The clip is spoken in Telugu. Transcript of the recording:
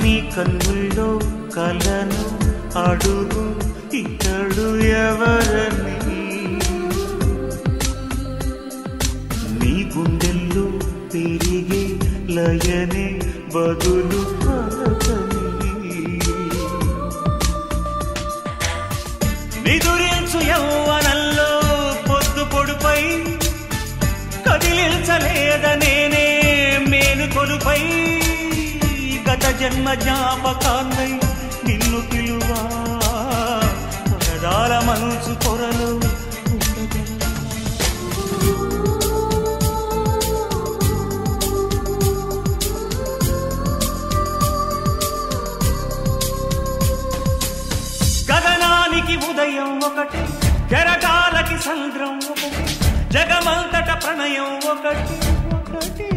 నీ కన్నుల్లో కలను అడుగు ఇతడు ఎవరని, నీ గుండెల్లో తిరిగే లయనే బదులు పలకని. నిదురించు యౌవనంలో పొద్దు పొడుపై కదిలించలేదనేనే మేను కొలుపై, గత జన్మ జ్ఞాపకాన్నై నిన్ను పిలువా పరదాల మనసు పొరలు గగనానికి ఉదయం ఒకటి, జరగాలకి సంద్రం ఒకటి, జగమంతట ప్రణయం ఒకటి ఒకటి.